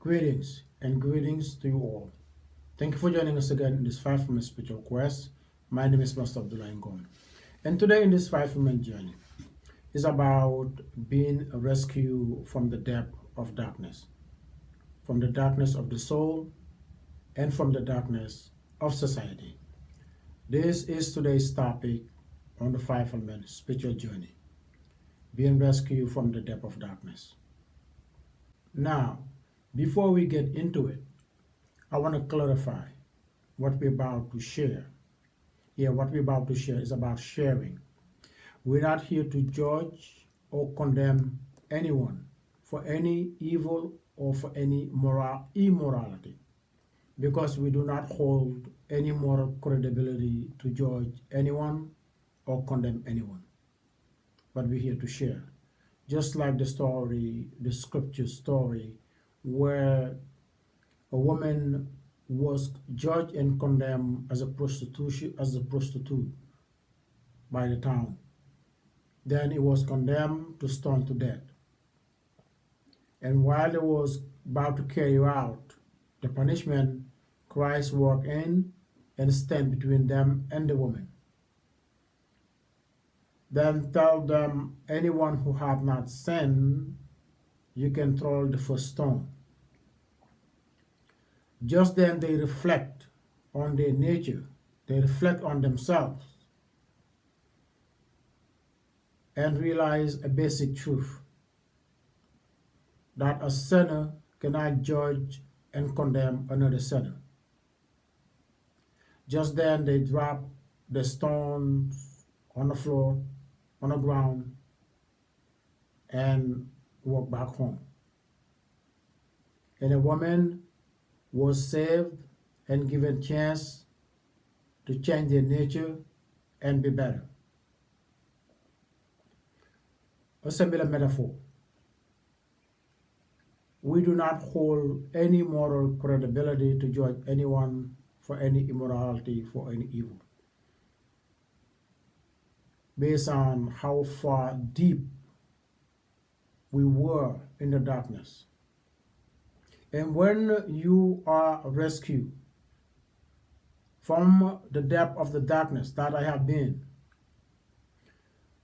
Greetings and greetings to you all. Thank you for joining us again in this 5 minute spiritual quest. My name is Master Abdullah Ngon. And today in this 5 minute journey is about being a rescue from the depth of darkness, from the darkness of the soul and from the darkness of society. This is today's topic on the 5 minute spiritual journey, being rescued from the depth of darkness. Now, before we get into it, I want to clarify what we're about to share. Here, what we're about to share is about sharing. We're not here to judge or condemn anyone for any evil or for any immorality, because we do not hold any moral credibility to judge anyone or condemn anyone. But we're here to share. Just like the story, the scripture story, where a woman was judged and condemned as a prostitute by the town. Then it was condemned to stone to death. And while it was about to carry out the punishment, Christ walked in and stand between them and the woman. Then tell them, anyone who have not sinned, you can throw the first stone. Just then they reflect on their nature, they reflect on themselves, and realize a basic truth, that a sinner cannot judge and condemn another sinner. Just then they drop the stones on the floor, on the ground, and walk back home. And a woman was saved and given chance to change their nature and be better. A similar metaphor. We do not hold any moral credibility to judge anyone for any immorality, for any evil, based on how far deep we were in the darkness. And when you are rescued from the depth of the darkness that I have been,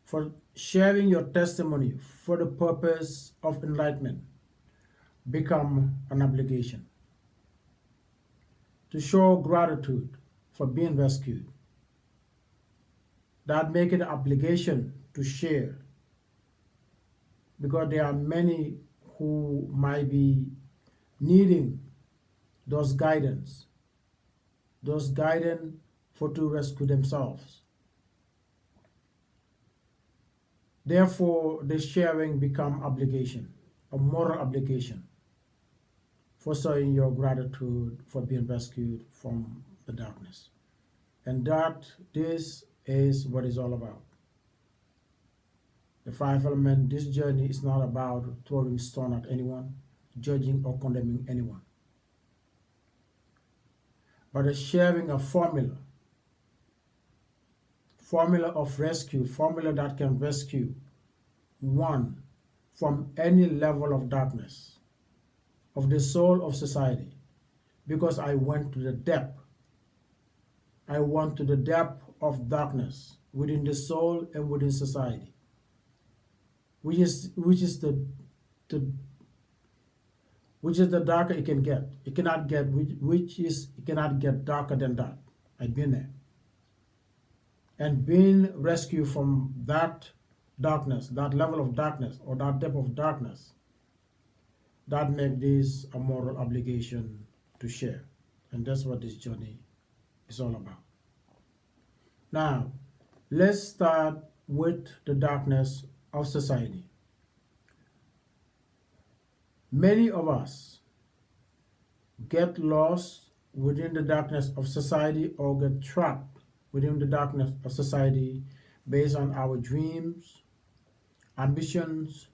for sharing your testimony for the purpose of enlightenment, become an obligation. To show gratitude for being rescued, that make it an obligation to share, because there are many who might be needing those guidance for to rescue themselves. Therefore, the sharing become obligation, a moral obligation, for showing your gratitude for being rescued from the darkness. And this is what it's all about. The 5 element, this journey is not about throwing stone at anyone, judging or condemning anyone, but a sharing a formula of rescue, formula that can rescue one from any level of darkness of the soul of society. Because I went to the depth of darkness within the soul and within society, which is the darker it can get. It cannot get darker than that. I've been there. And being rescued from that darkness, that level of darkness, or that depth of darkness, that makes this a moral obligation to share. And that's what this journey is all about. Now, let's start with the darkness of society. Many of us get lost within the darkness of society, or get trapped within the darkness of society based on our dreams, ambitions,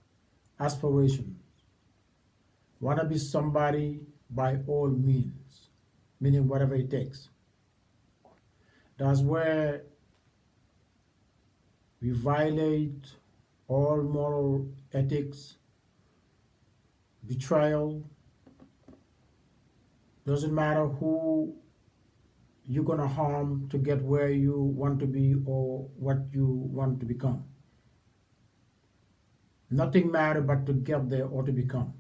aspirations. Want to be somebody by all means, meaning whatever it takes. That's where we violate all moral ethics, betrayal, Doesn't matter who you're gonna harm to get where you want to be or what you want to become. Nothing matters but to get there or to become.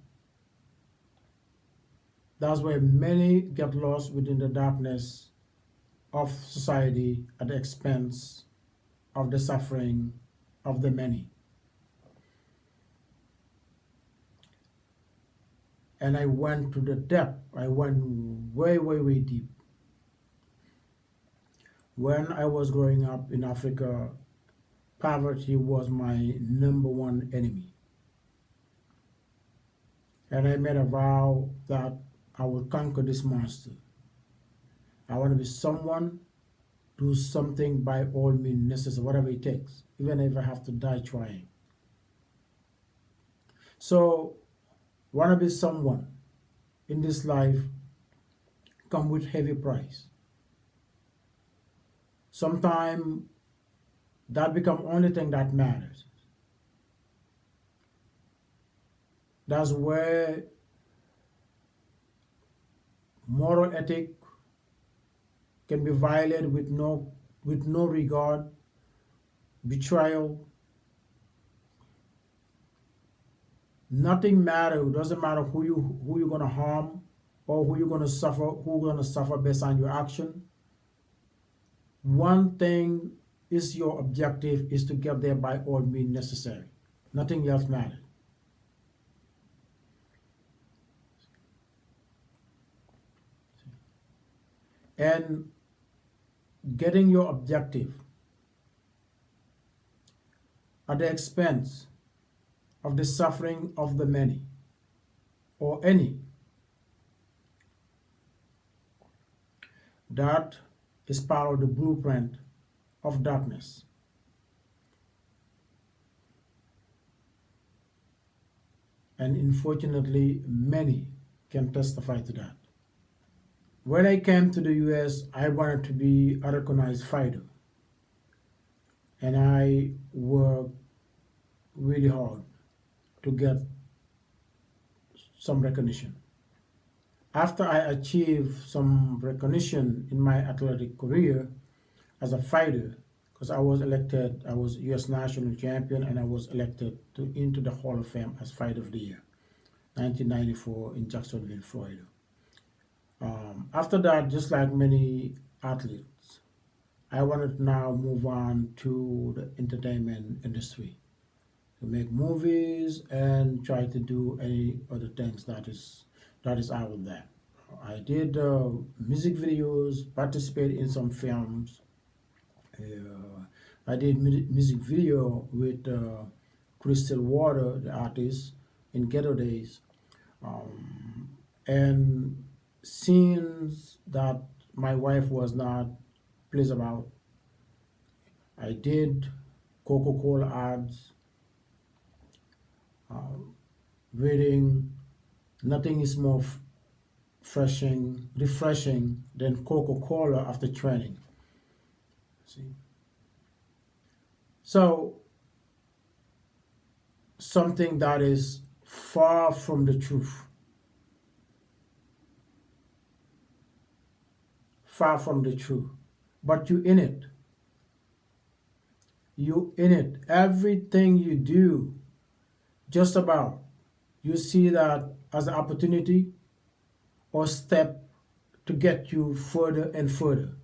That's why many get lost within the darkness of society at the expense of the suffering of the many. And I went to the depth. I went way, way, way deep. When I was growing up in Africa, poverty was my number one enemy. And I made a vow that I will conquer this monster. I want to be someone, do something by all means necessary, whatever it takes, even if I have to die trying. So, want to be someone in this life come with heavy price. Sometimes that become only thing that matters. That's where moral ethic can be violated with no regard, betrayal. Nothing matters. It doesn't matter who you're gonna harm or who you're gonna suffer, who's gonna suffer based on your action. One thing is your objective is to get there by all means necessary. Nothing else matters. And getting your objective at the expense of the suffering of the many or any, that is part of the blueprint of darkness. And unfortunately, many can testify to that. When I came to the US, I wanted to be a recognized fighter. And I worked really hard to get some recognition. After I achieved some recognition in my athletic career as a fighter, because I was elected, I was US national champion and I was elected into the Hall of Fame as Fighter of the Year, 1994 in Jacksonville, Florida. After that, just like many athletes, I wanted to now move on to the entertainment industry to make movies and try to do any other things that is out there. I did music videos, participated in some films. I did music video with Crystal Water, the artist, in Ghetto Days. And scenes that my wife was not pleased about, I did Coca-Cola ads, reading. Nothing is more refreshing than Coca-Cola after training. See, so something that is far from the truth, far from the truth. But you in it. You in it. Everything you do, just about, you see that as an opportunity or step to get you further and further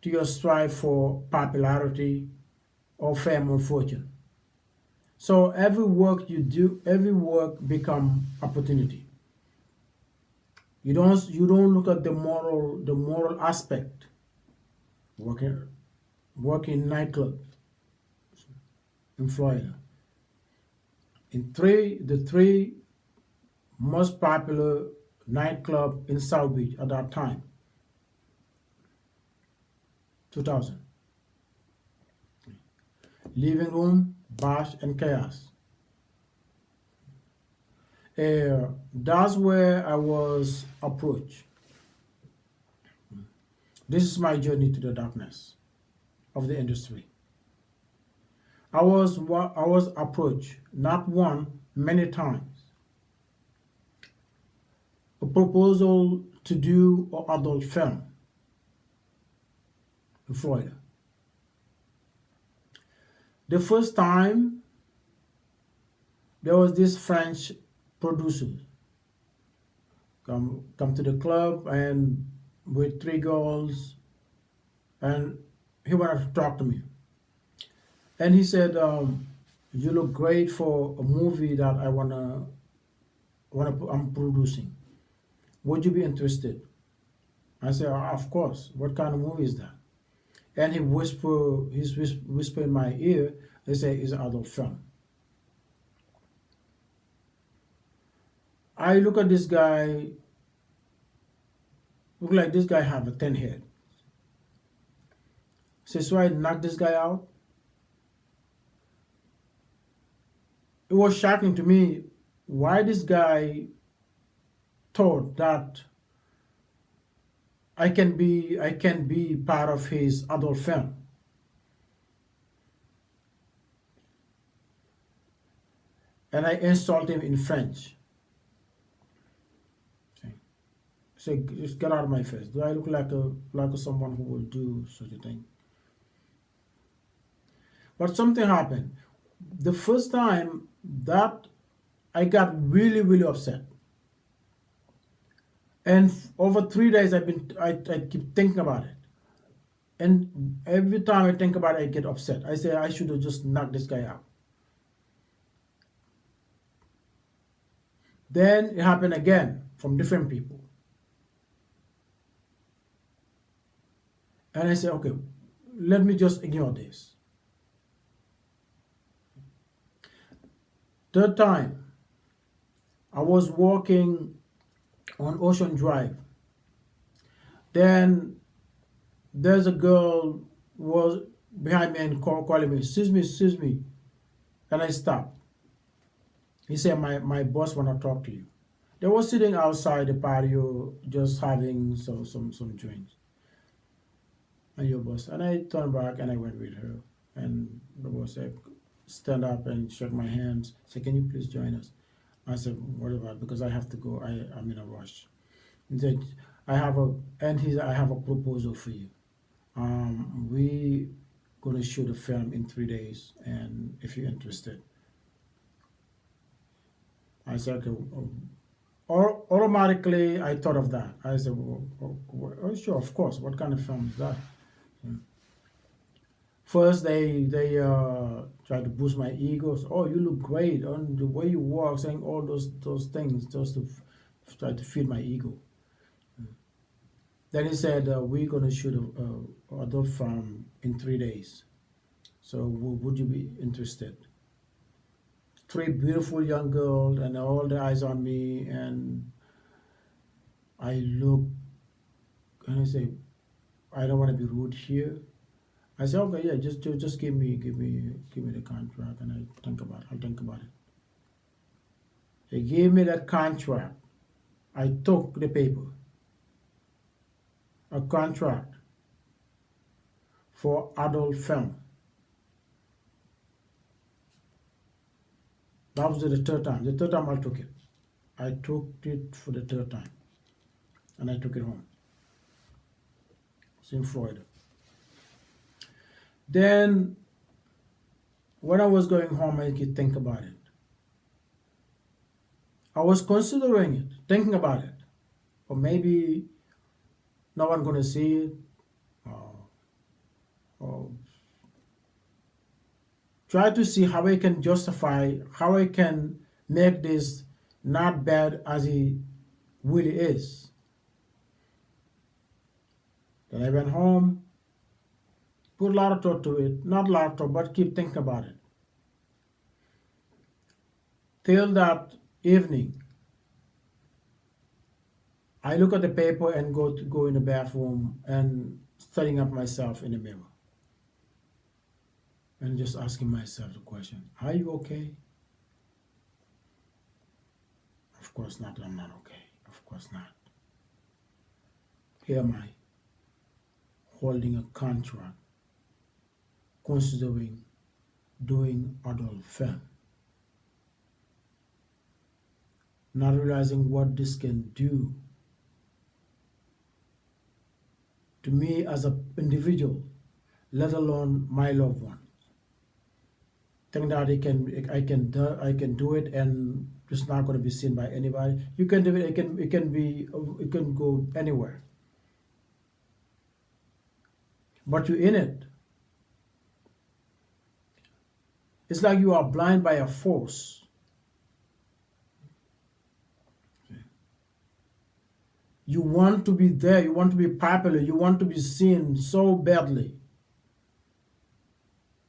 to your strive for popularity or fame or fortune. So every work you do, every work become opportunity. You don't look at the moral aspect. Working working nightclub in Florida. The three most popular nightclub in South Beach at that time, 2000. Living Room, Bash, and Chaos. That's where I was approached. This is my journey to the darkness of the industry. I was approached not one, many times, proposal to do an adult film in Florida. The first time there was this French producer come to the club and with three girls, and he wanted to talk to me. And he said, "You look great for a movie that I'm producing. Would you be interested?" I said, "Of course. What kind of movie is that?" And whisper in my ear. He said, "It's an adult film." I look at this guy. Look like this guy have a 10 head. So I knocked this guy out. It was shocking to me why this guy thought that I can be part of his adult film. And I insult him in French. Say, just get out of my face. Do I look like someone who will do such a thing? But something happened. The first time that I got really, really upset. And over 3 days I keep thinking about it. And every time I think about it, I get upset. I say I should have just knocked this guy out. Then it happened again from different people. And I say, okay, let me just ignore this. Third time, I was walking on Ocean Drive. Then there's a girl was behind me and calling me, excuse me. And I stopped. He said, my boss wanna talk to you. They were sitting outside the patio just having some drinks. And your boss. And I turned back and I went with her. And the boss said, stand up and shook my hands. Said, can you please join us? I said, what about? Because I have to go. I'm in a rush. He said, I have a proposal for you. We gonna shoot a film in 3 days, and if you're interested. I said, okay. Or automatically, I thought of that. I said, sure, of course. What kind of film is that? First, they try to boost my ego. So, oh, you look great, and the way you walk, saying all those things just to try to feed my ego. Then he said, we're gonna shoot a adult film in 3 days. So would you be interested? Three beautiful young girls, and all the eyes on me, and I look, and I say, I don't want to be rude here. I said, okay, yeah, just give me the contract, and I'll think about it. He gave me that contract. I took the paper, a contract for adult film. That was the third time. The third time I took it. I took it for the third time, and I took it home. It's in Florida. Then, when I was going home, I could think about it. I was considering it, thinking about it, or maybe no one gonna see it, or try to see how I can justify, how I can make this not bad as it really is. Then I went home, put a lot of thought to it, not a lot of thought, but keep thinking about it. Till that evening, I look at the paper and go in the bathroom and studying up myself in the mirror and just asking myself the question, are you okay? Of course not, I'm not okay. Of course not. Here am I, holding a contract, considering doing adult film. not realizing what this can do to me as an individual, let alone my loved one. Think that I can do it and it's not going to be seen by anybody. You can do it. It can go anywhere. But you're in it. It's like you are blind by a force. You want to be there. You want to be popular. You want to be seen so badly.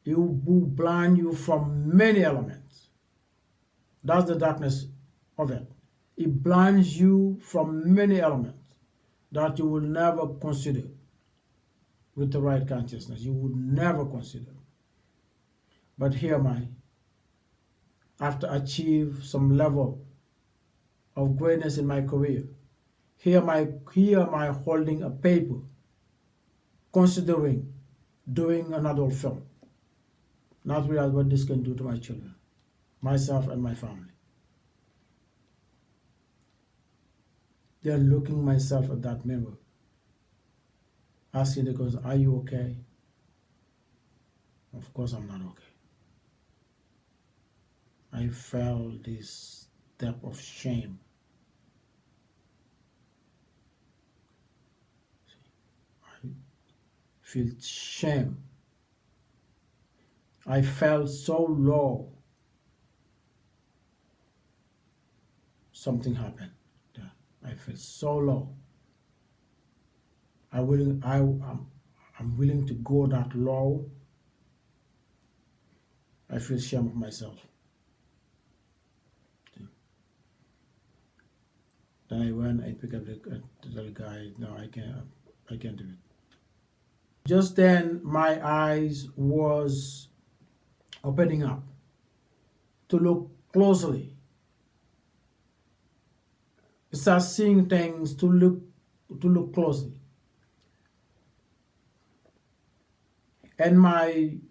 It will blind you from many elements. That's the darkness of it. It blinds you from many elements that you will never consider with the right consciousness. You would never consider. But here am I, after achieve some level of greatness in my career. Here am I holding a paper, considering doing an adult film. Not realize what this can do to my children, myself and my family. Then looking myself at that mirror, asking the question, are you okay? Of course I'm not okay. I felt this depth of shame. I feel shame. I felt so low. Something happened. Yeah. I felt so low. I'm willing to go that low. I feel shame of myself. Then I went, I picked up the guy. No, I can't do it. Just then, my eyes was opening up to look closely. Start seeing things to look closely. And when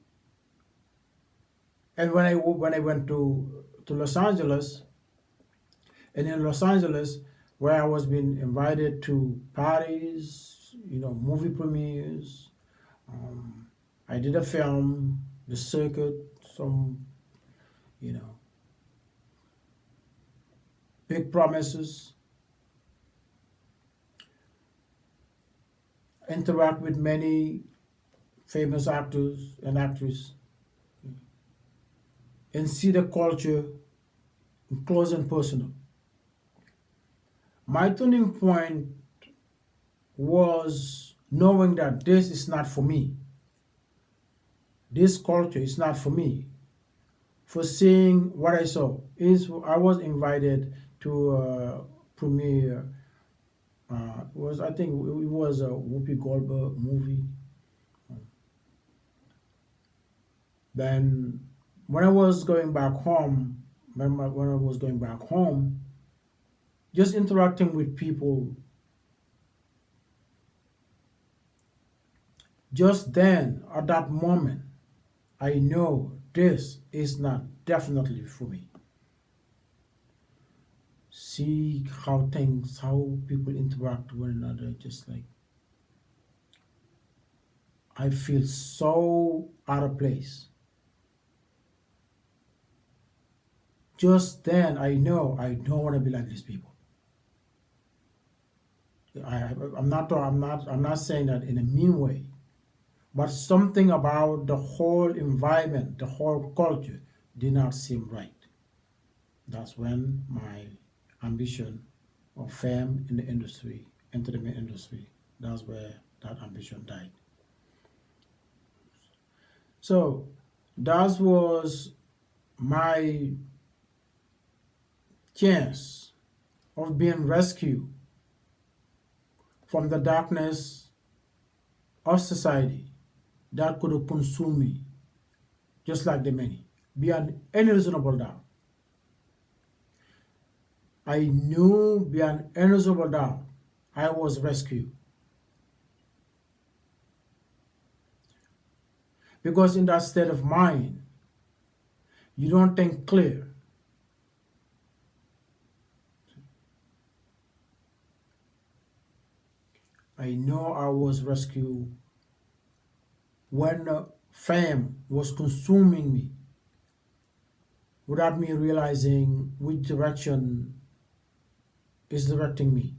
I went to Los Angeles, and in Los Angeles, where I was being invited to parties, movie premieres, I did a film, the circuit, some, big promises, interact with many famous actors and actresses, and see the culture close and personal. My turning point was knowing that this is not for me. This culture is not for me. For seeing what I saw is I was invited to premiere. Was I think it was a Whoopi Goldberg movie. Then when I was going back home, when I was going back home, just interacting with people, just then at that moment, I know this is not definitely for me. See how people interact with one another, just like I feel so out of place. Just then I know I don't want to be like these people. I'm not saying that in a mean way, but something about the whole environment, the whole culture did not seem right. That's when my ambition of fame in the industry, entertainment industry, that's where that ambition died. So that was my chance of being rescued from the darkness of society that could have consumed me, just like the many, beyond any reasonable doubt. I knew beyond any reasonable doubt I was rescued. Because in that state of mind, you don't think clear. I know I was rescued when fame was consuming me without me realizing which direction is directing me.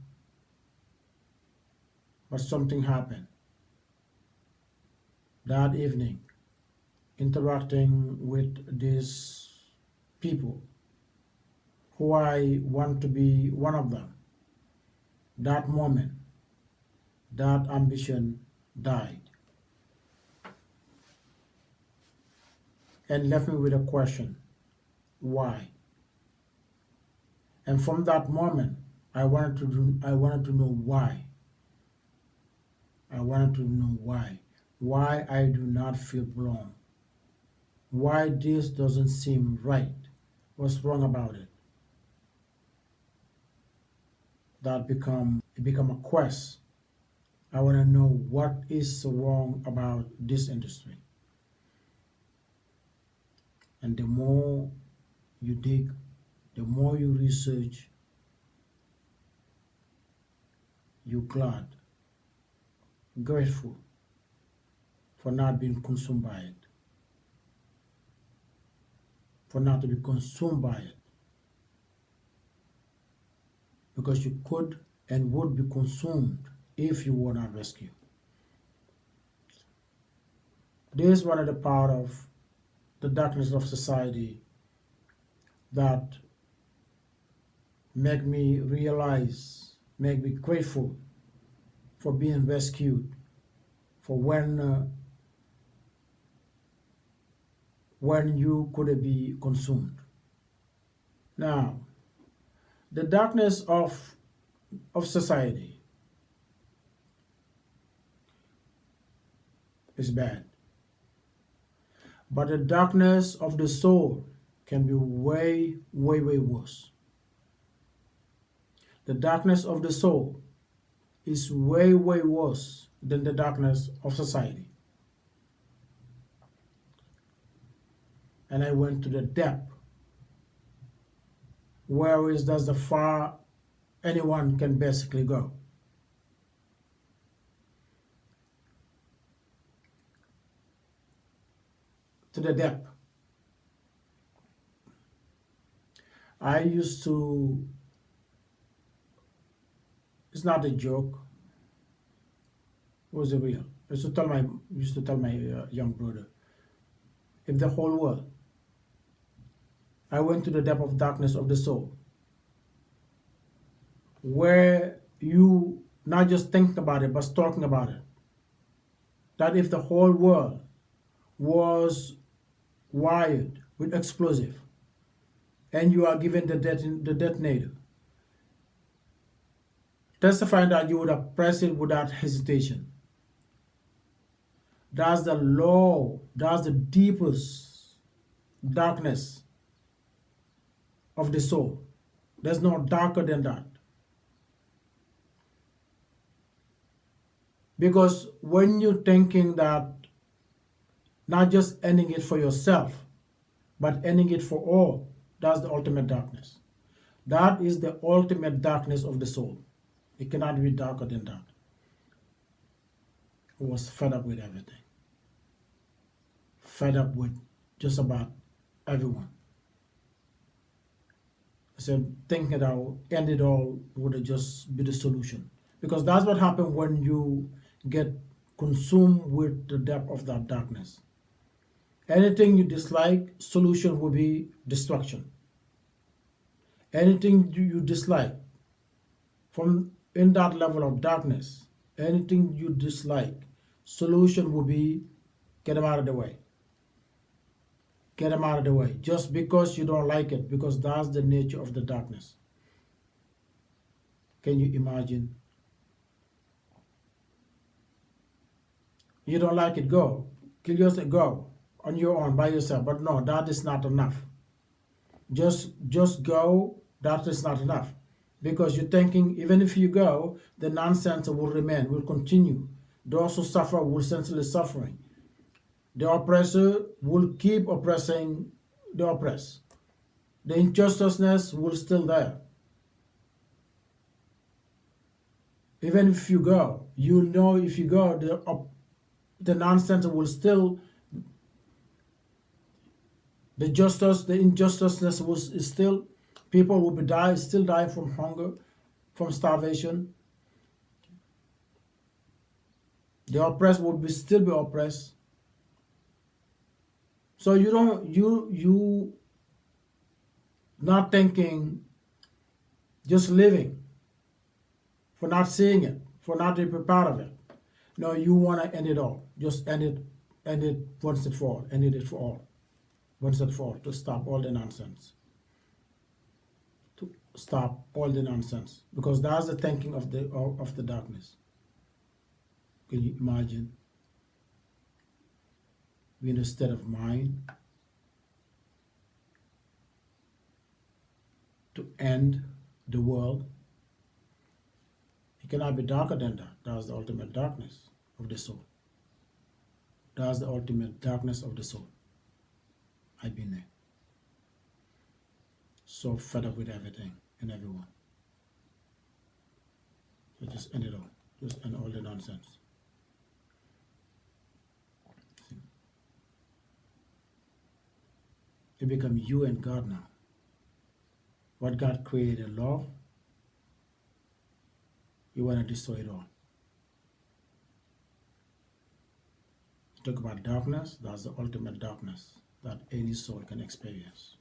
But something happened that evening, interacting with these people who I want to be one of them. That moment, that ambition died and left me with a question: why? And from that moment, I wanted to know why. I wanted to know why. Why I do not feel belong. Why this doesn't seem right. What's wrong about it? It become a quest. I want to know what is so wrong about this industry. And the more you dig, the more you research, you're glad, grateful for not being consumed by it, for not to be consumed by it, because you could and would be consumed if you were not rescued. This is one of the part of the darkness of society that make me realize, make me grateful for being rescued, for when you could be consumed. Now, the darkness of society is bad, but the darkness of the soul can be way, way, way worse. The darkness of the soul is way, way worse than the darkness of society. And I went to the depth, where is that's the far anyone can basically go. To the depth. I used to, it's not a joke, it was a real. Used to tell my young brother, if the whole world, I went to the depth of darkness of the soul, where you not just think about it, but talking about it. That if the whole world was wired with explosive, and you are given the detonator, testifying that you would have pressed it without hesitation. That's the law, that's the deepest darkness of the soul. There's no darker than that. Because when you're thinking that not just ending it for yourself, but ending it for all, that's the ultimate darkness. That is the ultimate darkness of the soul. It cannot be darker than that. I was fed up with everything. Fed up with just about everyone. I said, thinking that I'll end it all would just be the solution. Because that's what happens when you get consumed with the depth of that darkness. Anything you dislike, solution will be destruction. Anything you dislike, from in that level of darkness, anything you dislike, solution will be get them out of the way. Get them out of the way. Just because you don't like it, because that's the nature of the darkness. Can you imagine? You don't like it, go. Kill yourself, go. On your own, by yourself. But no, that is not enough. Just go, that is not enough. Because you're thinking, even if you go, the nonsense will remain, will continue. Those who suffer will essentially suffering. The oppressor will keep oppressing the oppressed. The injustice will still there. Even if you go, you know if you go, the nonsense will still, the justice, the injustice was is still, people will be still die from hunger, from starvation. The oppressed will be still be oppressed. So you don't you not thinking, just living, for not seeing it, for not being part of it. No, you want to end it all. Just end it once and for all. End it for all, once and for all, to stop all the nonsense. To stop all the nonsense, because that's the thinking of the darkness. Can you imagine being a state of mind to end the world? It cannot be darker than that. That's the ultimate darkness of the soul. That's the ultimate darkness of the soul. I've been there. So fed up with everything and everyone. So just end it all. Just end all the nonsense. It become you and God now. What God created love, you want to destroy it all. Talk about darkness, that's the ultimate darkness that any soul can experience.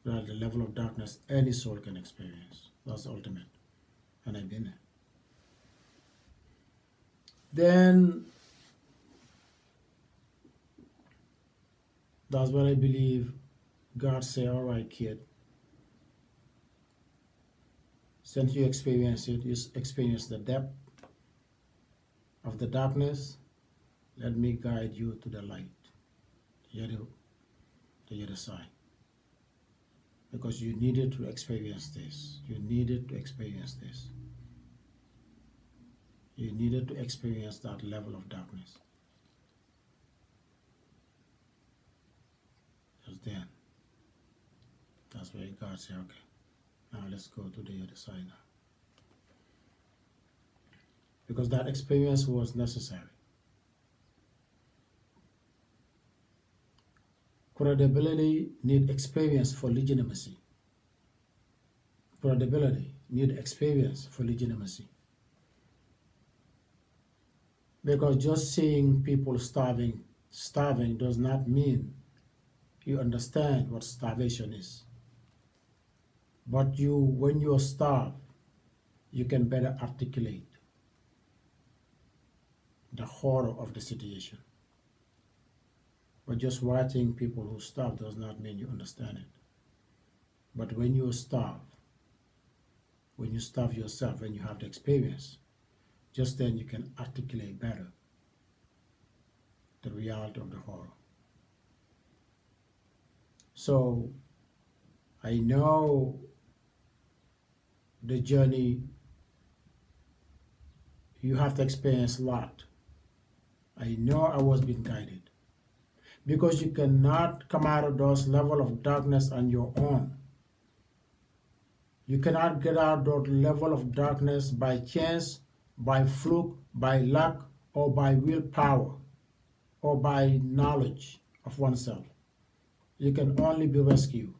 That's the level of darkness any soul can experience. That's the ultimate. And I've been there. Then that's what I believe God say, all right, kid. Since you experience it, you experience the depth of the darkness, let me guide you to the light, the other side. Because you needed to experience this. You needed to experience this. You needed to experience that level of darkness. Just then, that's where God said, okay, now let's go to the other side now. Because that experience was necessary. Credibility need experience for legitimacy. Credibility need experience for legitimacy. Because just seeing people starving does not mean you understand what starvation is. But when you're starved, you can better articulate the horror of the situation. But just watching people who starve does not mean you understand it. But when you starve yourself, when you have the experience, just then you can articulate better the reality of the horror. So I know the journey, you have to experience a lot. I know I was being guided. Because you cannot come out of those level of darkness on your own. You cannot get out of that level of darkness by chance, by fluke, by luck, or by willpower, or by knowledge of oneself. You can only be rescued.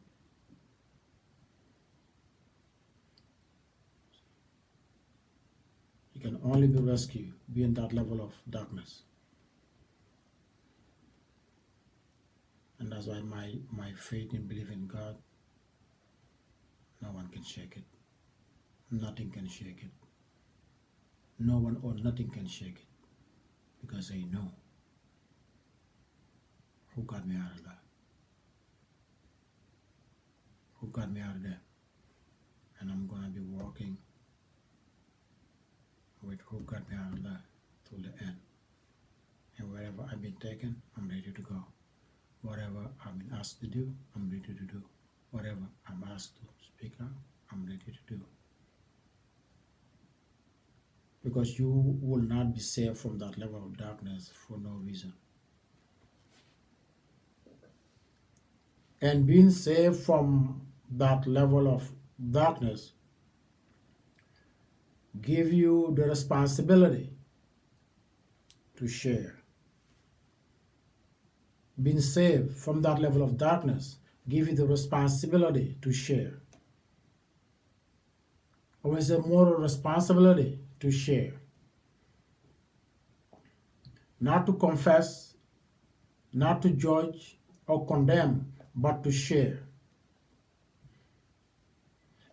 You can only be rescued being that level of darkness. And that's why my faith in believing God, no one can shake it. Nothing can shake it. No one or nothing can shake it. Because I know who got me out of that. Who got me out of there. And I'm going to be walking with who got me out of that till the end. And wherever I've been taken, I'm ready to go. Whatever I've been asked to do, I'm ready to do. Whatever I'm asked to speak out, I'm ready to do. Because you will not be saved from that level of darkness for no reason. And being saved from that level of darkness give you the responsibility to share. Being saved from that level of darkness give you the responsibility to share. Or is a moral responsibility to share. Not to confess, not to judge or condemn, but to share.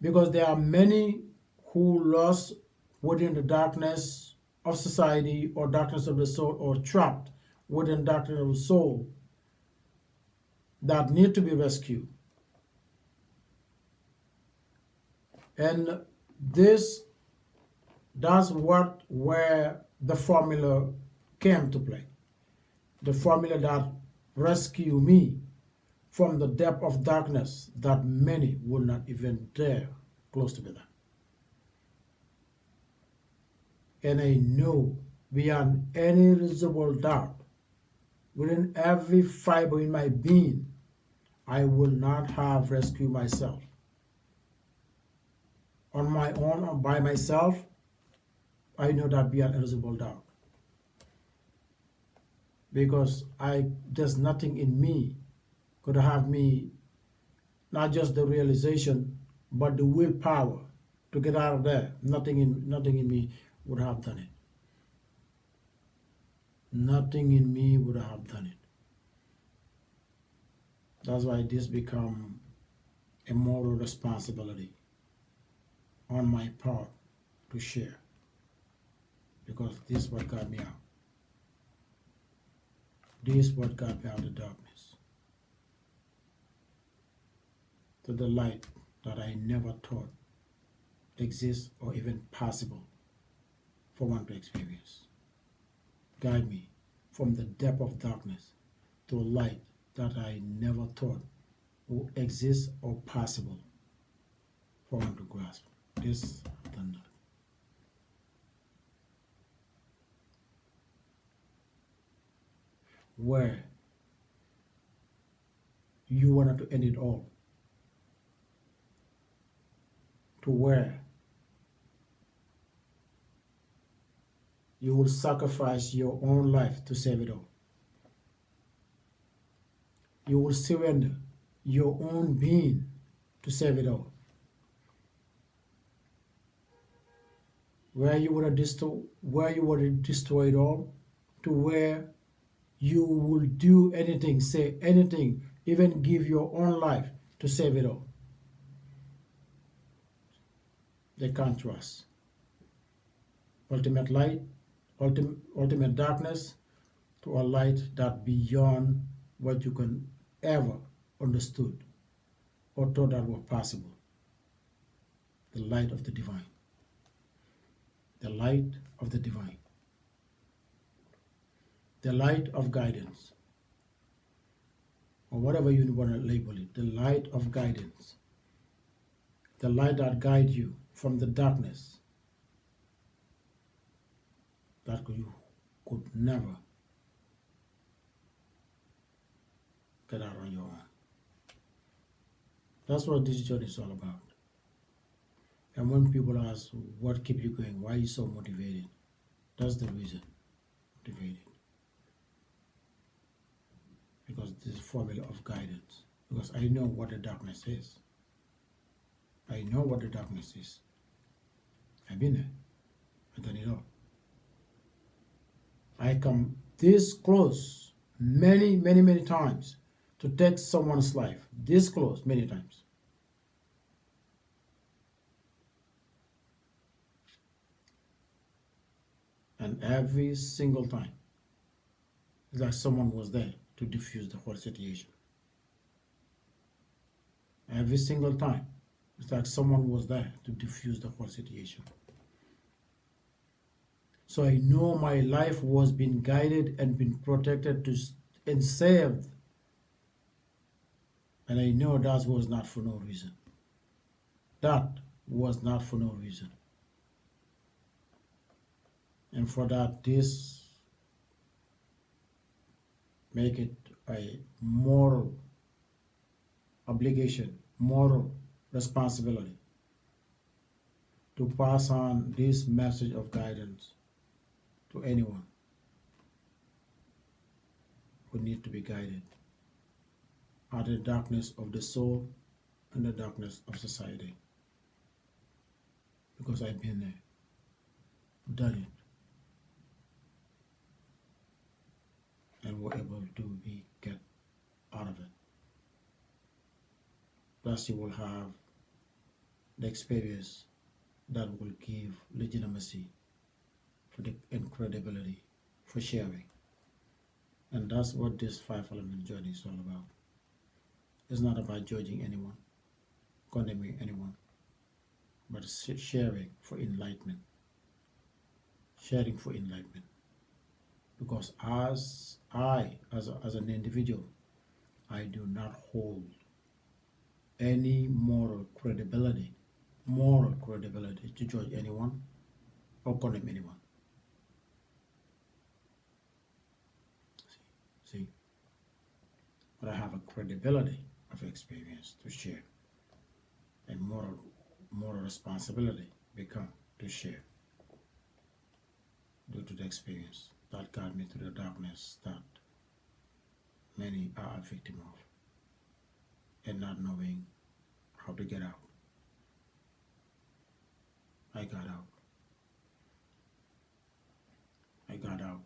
Because there are many who lost within the darkness of society or darkness of the soul or trapped within darkness of the soul that need to be rescued. And that's where the formula came to play. The formula that rescue me from the depth of darkness that many will not even dare close to me. And I know beyond any reasonable doubt, within every fiber in my being, I will not have rescued myself. On my own or by myself, I know that beyond a reasonable doubt. Because there's nothing in me could have me, not just the realization, but the willpower to get out of there. Nothing in me would have done it. Nothing in me would have done it. That's why this become a moral responsibility on my part to share. Because this is what got me out. This is what got me out of the darkness. To the light that I never thought exists or even possible for one to experience. Guide me from the depth of darkness to a light that I never thought would exist or possible for one to grasp. This, I've done that. Where you wanted to end it all, to where you will sacrifice your own life to save it all. You will surrender your own being to save it all. Where you would have destroy it all, to where you will do anything, say anything, even give your own life to save it all. The contrast. Ultimate light, ultimate darkness, to a light that beyond what you can ever understood or thought that were possible. The light of the divine. The light of the divine. The light of guidance, or whatever you want to label it, the light of guidance, the light that guides you from the darkness that you could never get out on your own. That's what this journey is all about. And when people ask, what keeps you going? Why are you so motivated? That's the reason. Motivated. Because this formula of guidance. Because I know what the darkness is. I know what the darkness is. I've been there. I've done it all. I come this close many, many, many times to take someone's life. This close many times. And every single time, it's like someone was there to diffuse the whole situation. Every single time, it's like someone was there to diffuse the whole situation. So I know my life was being guided and been protected and saved. And I know that was not for no reason. That was not for no reason. And for that, this make it a moral obligation, moral responsibility to pass on this message of guidance to anyone who need to be guided out of the darkness of the soul and the darkness of society. Because I've been there, done it, and were able to get out of it. Plus, you will have the experience that will give legitimacy for the incredibility for sharing. And that's what this 5-element journey is all about. It's not about judging anyone, condemning anyone, but sharing for enlightenment. Sharing for enlightenment. Because as an individual, I do not hold any moral credibility to judge anyone or condemn anyone. See, but I have a credibility of experience to share, and moral responsibility become to share due to the experience that got me through the darkness that many are a victim of, and not knowing how to get out. I got out.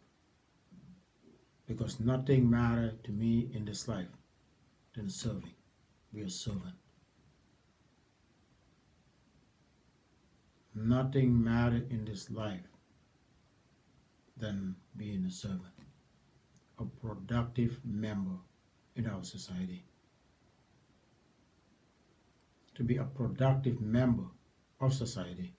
Because nothing mattered to me in this life than serving. Be a servant. Nothing mattered in this life than being a servant, a productive member in our society. To be a productive member of society.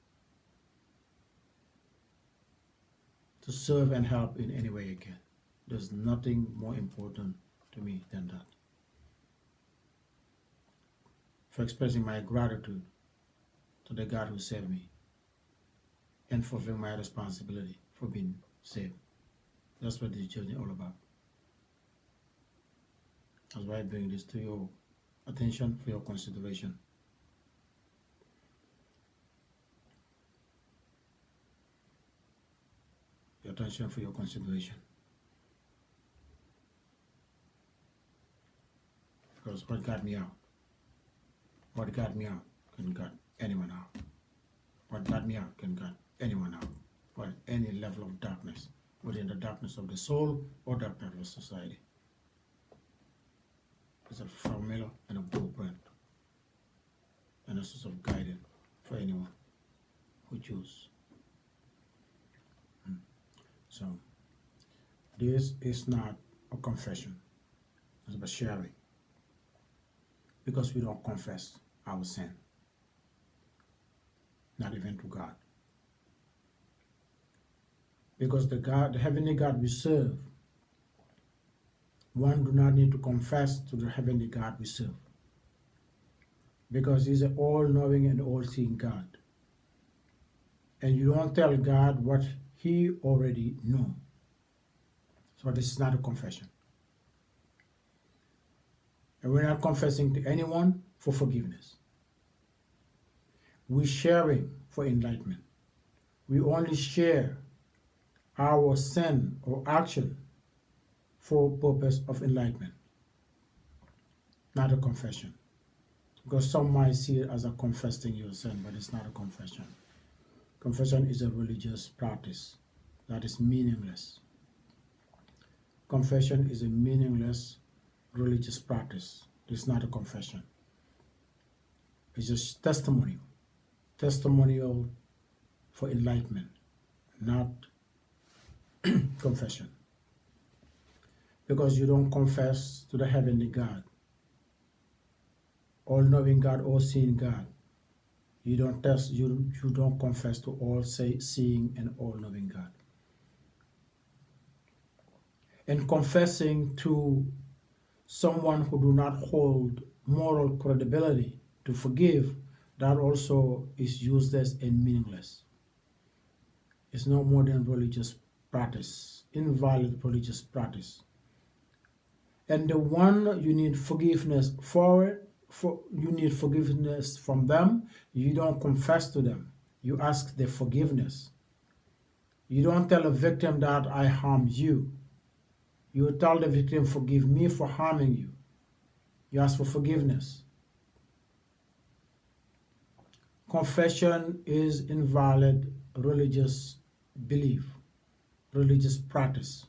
To serve and help in any way you can. There's nothing more important to me than that. For expressing my gratitude to the God who saved me and fulfilling my responsibility for being saved. That's what this journey is all about. That's why I bring this to your attention for your consideration. Your attention for your consideration. Because what got me out can get anyone out. What got me out can get anyone out. For any level of darkness, within the darkness of the soul or darkness of society. It's a formula and a blueprint and a source of guidance for anyone who chooses. So, this is not a confession, it's about sharing. Because we don't confess our sin, not even to God. Because the heavenly God we serve, one do not need to confess to the heavenly God we serve. Because He's an all-knowing and all-seeing God. And you don't tell God what He already knows. So this is not a confession. And we're not confessing to anyone for forgiveness. We're sharing for enlightenment. We only share our sin or action for purpose of enlightenment, not a confession. Because some might see it as a confessing your sin, but it's not a confession. Confession is a religious practice that is meaningless. Confession is a meaningless religious practice. It's not a confession. It's just testimonial for enlightenment, not confession. Because you don't confess to the heavenly God, all-knowing God, all-seeing God. You don't confess to all-seeing and all-knowing God. And confessing to someone who do not hold moral credibility to forgive, that also is useless and meaningless. It's no more than religious practice, invalid religious practice. And the one you need forgiveness you need forgiveness from them, you don't confess to them. You ask the forgiveness. You don't tell a victim that I harmed you. You tell the victim, forgive me for harming you. You ask for forgiveness. Confession is invalid religious belief, religious practice.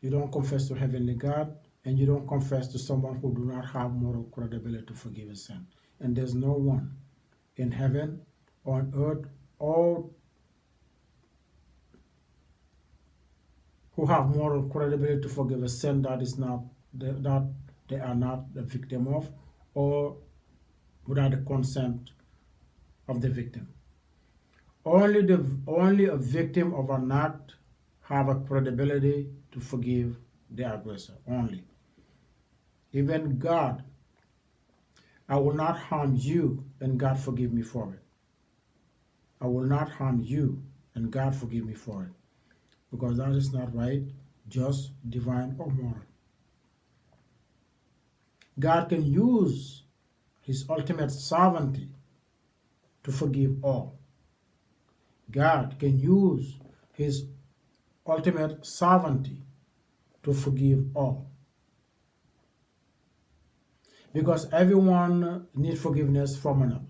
You don't confess to Heavenly God, and you don't confess to someone who do not have moral credibility to forgive a sin. And there's no one in heaven, on earth, or who have moral credibility to forgive a sin that is not that they are not the victim of, or without the consent of the victim. Only a victim of an act have a credibility to forgive the aggressor. Only. Even God, I will not harm you, and God forgive me for it. I will not harm you, and God forgive me for it. Because that is not right, just, divine, or moral. God can use his ultimate sovereignty to forgive all. God can use his ultimate sovereignty to forgive all. Because everyone needs forgiveness from another.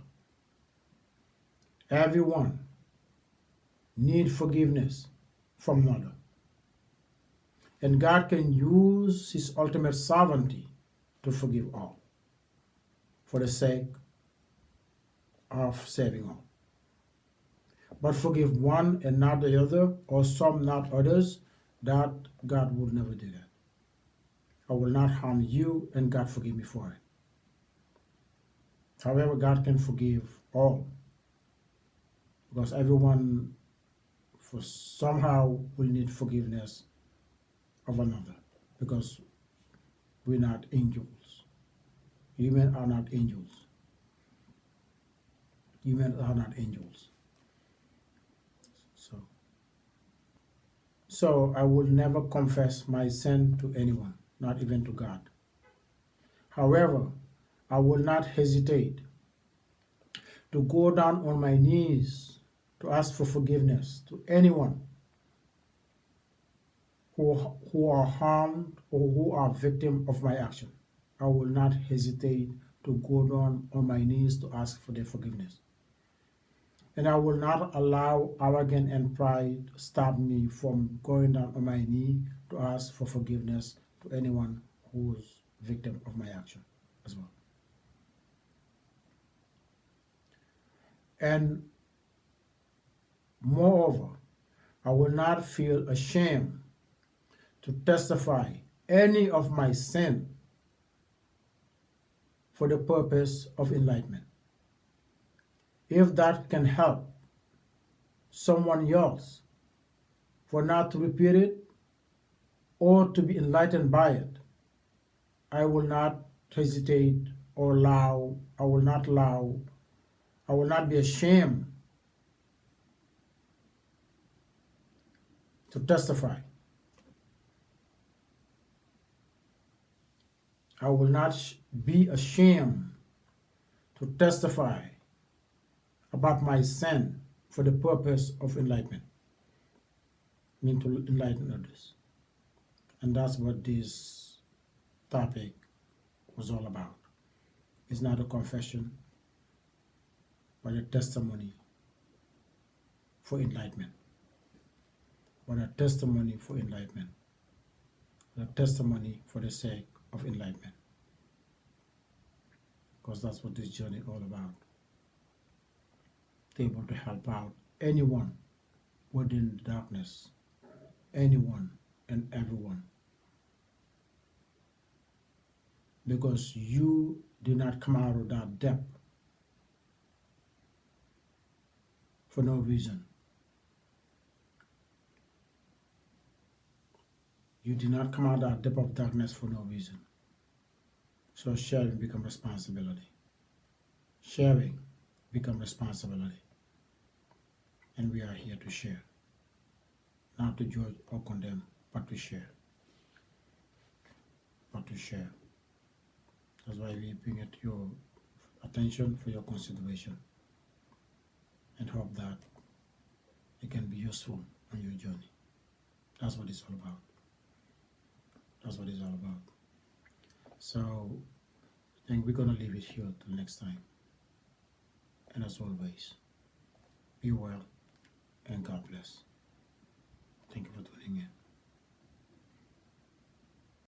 Everyone needs forgiveness from another. And God can use his ultimate sovereignty to forgive all for the sake of saving all. But forgive one and not the other, or some not others, that God would never do that. I will not harm you, and God forgive me for it. However, God can forgive all, because everyone for somehow will need forgiveness of another, because we're not angels. Humans are not angels. Humans are not angels. So I will never confess my sin to anyone, not even to God. However, I will not hesitate to go down on my knees to ask for forgiveness to anyone who are harmed or who are victim of my action. I will not hesitate to go down on my knees to ask for their forgiveness. And I will not allow arrogance and pride stop me from going down on my knee to ask for forgiveness to anyone who's victim of my action as well. And moreover, I will not feel ashamed to testify any of my sin for the purpose of enlightenment. If that can help someone else for not to repeat it or to be enlightened by it, I will not hesitate or I will not be ashamed to testify. I will not be ashamed to testify about my sin for the purpose of enlightenment. I mean, to enlighten others. And that's what this topic was all about. It's not a confession, but a testimony for enlightenment. But a testimony for enlightenment. A testimony for the sake of enlightenment. Because that's what this journey is all about. To be able to help out anyone within the darkness, anyone and everyone. Because you did not come out of that depth for no reason. You did not come out of that depth of darkness for no reason. So sharing become responsibility. Sharing become responsibility. And we are here to share. Not to judge or condemn, but to share. But to share. That's why we bring it to your attention, for your consideration, and hope that it can be useful on your journey. That's what it's all about. That's what it's all about. So I think we're gonna leave it here till next time. And as always, be well and God bless. Thank you for tuning in.